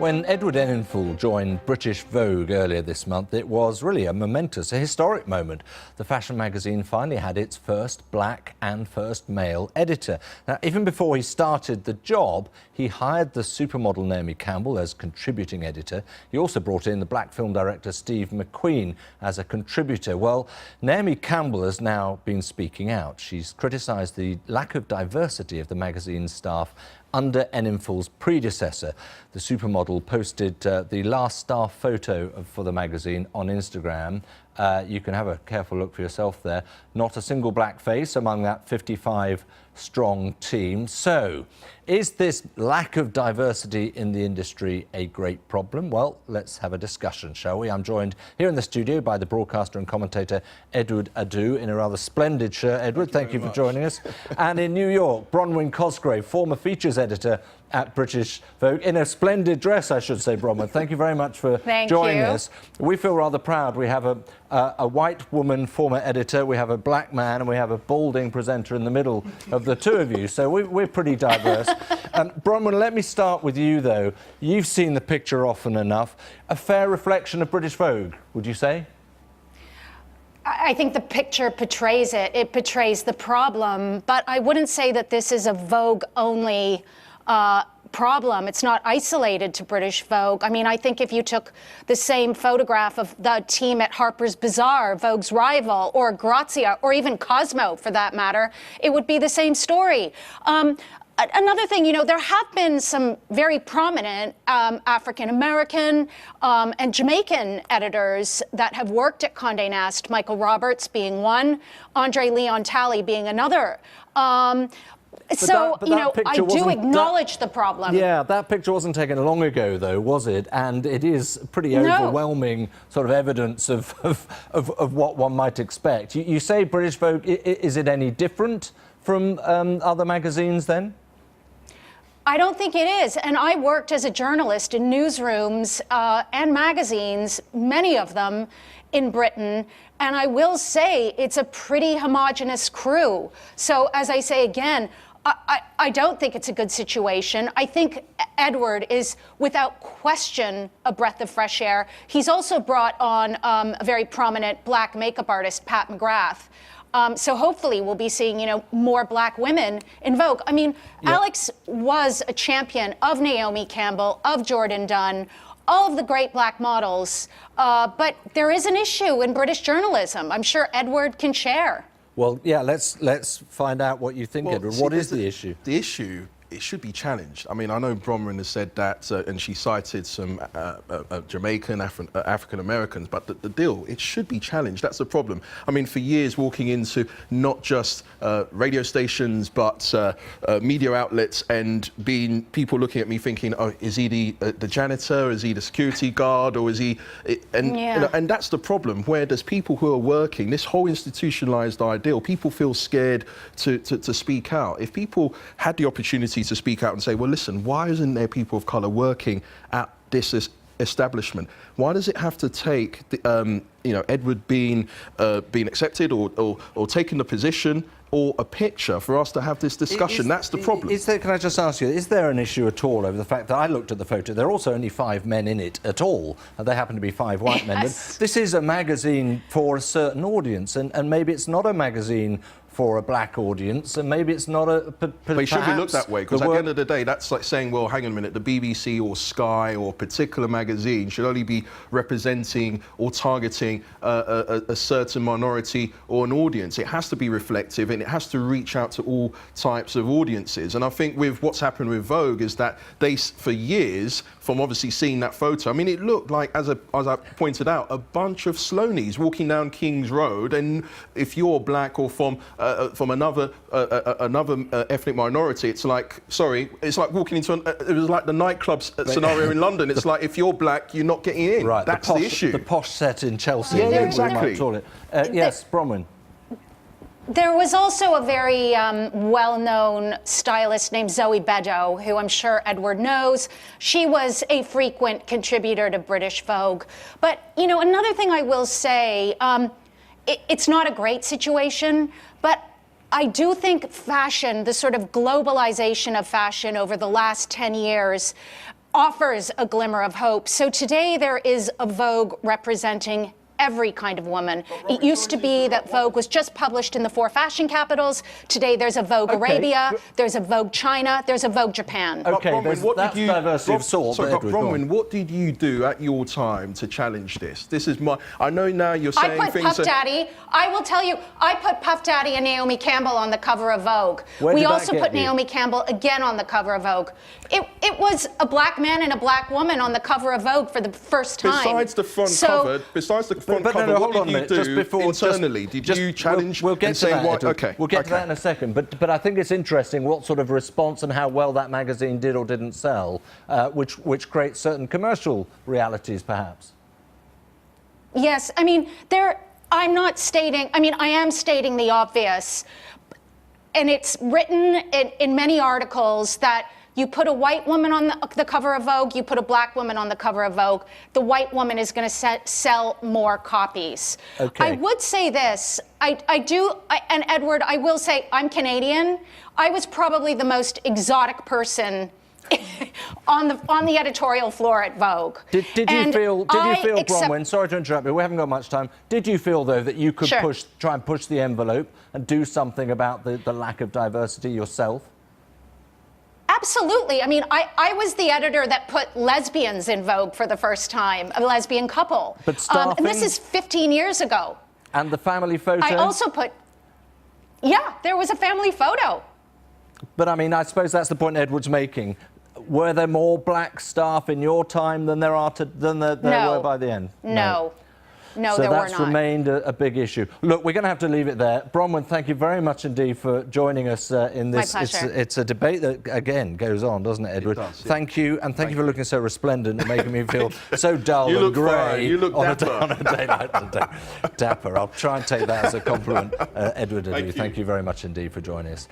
When Edward Enninful joined British Vogue earlier this month, it was really a momentous, a historic moment. The fashion magazine finally had its first black and first male editor. Now, even before he started the job, he hired the supermodel Naomi Campbell as contributing editor. He also brought in the black film director Steve McQueen as a contributor. Well, Naomi Campbell has now been speaking out. She's criticised the lack of diversity of the magazine's staff under Enninful's predecessor. The supermodel posted the last staff photo for the magazine on Instagram. You can have a careful look for yourself there. Not a single black face among that 55-strong team. So, is this lack of diversity in the industry a great problem? Well, let's have a discussion, shall we? I'm joined here in the studio by the broadcaster and commentator Edward Adoo in a rather splendid shirt. Edward, thank you for joining us. And in New York, Bronwyn Cosgrave, former features editor at British Vogue, in a splendid dress, I should say, Bronwyn. Thank you very much for joining us. We feel rather proud. We have a white woman former editor, we have a black man, and we have a balding presenter in the middle of the two of you, so we're pretty diverse. Bronwyn, let me start with you, though. You've seen the picture often enough. A fair reflection of British Vogue, would you say? I think the picture portrays it. It portrays the problem, but I wouldn't say that this is a Vogue-only problem. It's not isolated to British Vogue. I mean, I think if you took the same photograph of the team at Harper's Bazaar, Vogue's rival, or Grazia, or even Cosmo, for that matter, it would be the same story. Another thing, you know, there have been some very prominent African-American and Jamaican editors that have worked at Condé Nast, Michael Roberts being one, Andre Leon Talley being another. I do acknowledge the problem. Yeah, that picture wasn't taken long ago, though, was it? And it is pretty overwhelming sort of evidence of what one might expect. You say British Vogue, is it any different from other magazines then? I don't think it is. And I worked as a journalist in newsrooms and magazines, many of them in Britain. And I will say it's a pretty homogenous crew. So as I say again, I don't think it's a good situation. I think Edward is, without question, a breath of fresh air. He's also brought on a very prominent black makeup artist, Pat McGrath. So hopefully we'll be seeing, you know, more black women in Vogue. I mean, Alex was a champion of Naomi Campbell, of Jordan Dunn, all of the great black models. But there is an issue in British journalism. I'm sure Edward can share. Well, yeah, let's find out what you think, Edward. What is the issue? The issue, it should be challenged. I mean, I know Bronwyn has said that, and she cited some Jamaican, African-Americans, but the deal, it should be challenged. That's the problem. I mean, for years, walking into not just radio stations, but media outlets, and being people looking at me thinking, oh, is he the janitor, is he the security guard, or is he... And, you know, and that's the problem, where there's people who are working, this whole institutionalized ideal, people feel scared to speak out. If people had the opportunity to speak out and say, well, listen, why isn't there people of colour working at this establishment? Why does it have to take, Edward being accepted or taking the position or a picture for us to have this discussion? That's the problem. Can I just ask you, is there an issue at all over the fact that I looked at the photo, there are also only 5 men in it at all, and they happen to be 5 white men. But this is a magazine for a certain audience, and maybe it's not a magazine for a black audience, and maybe it's not a... But it should be looked that way, because at the end of the day, that's like saying, well, hang on a minute, the BBC or Sky or a particular magazine should only be representing or targeting a certain minority or an audience. It has to be reflective, and it has to reach out to all types of audiences. And I think with what's happened with Vogue is that they, for years, from obviously seeing that photo, I mean, it looked like, as I pointed out, a bunch of Sloanies walking down King's Road, and if you're black or from another ethnic minority, it's like, sorry, it's like walking into it was like the nightclub scenario in London. It's like, if you're black, you're not getting in. Right, that's the issue. The posh set in Chelsea. Yeah, exactly. Yes, Bronwyn. There was also a very well-known stylist named Zoe Beddoe, who I'm sure Edward knows. She was a frequent contributor to British Vogue. But, you know, another thing I will say, it's not a great situation, but I do think fashion, the sort of globalization of fashion over the last 10 years, offers a glimmer of hope. So today there is a Vogue representing every kind of woman. It used to be that Vogue was just published in the 4 fashion capitals. Today there's a Vogue Arabia, there's a Vogue China, there's a Vogue Japan. Okay, Bronwyn, that's diversity of sort. Sorry, but Bronwyn, what did you do at your time to challenge this? This is my. I know now you're saying I put things. Puff Daddy. I will tell you, I put Puff Daddy and Naomi Campbell on the cover of Vogue. We also put Naomi Campbell again on the cover of Vogue. It was a black man and a black woman on the cover of Vogue for the first time. Besides the front cover, what did you do internally? Did you challenge we'll get and to say, that, right, Adoo. okay. We'll get to that in a second. But I think it's interesting what sort of response and how well that magazine did or didn't sell, which creates certain commercial realities, perhaps. Yes, I mean, I'm not stating, I mean, I am stating the obvious. And it's written in many articles that you put a white woman on the cover of Vogue, you put a black woman on the cover of Vogue, the white woman is going to sell more copies. Okay. I would say this, and Edward, I will say I'm Canadian. I was probably the most exotic person on the editorial floor at Vogue. Did you feel, Bronwyn, sorry to interrupt you, we haven't got much time. Did you feel, though, that you could try and push the envelope and do something about the lack of diversity yourself? Absolutely. I mean, I was the editor that put lesbians in Vogue for the first time, a lesbian couple. But staffing? And this is 15 years ago. And the family photo? I also put, yeah, there was a family photo. But I mean, I suppose that's the point Edward's making. Were there more black staff in your time than there were by the end? No. No, so there were that's not. remained a big issue. Look, we're going to have to leave it there. Bronwyn, thank you very much indeed for joining us in this. My pleasure. It's a debate that, again, goes on, doesn't it, Edward? It does, yeah. Thank you, and thank you for looking so resplendent and making me feel so dull and grey. You look dapper. On a day like today. Dapper. I'll try and take that as a compliment. Edward Adoo, thank you very much indeed for joining us.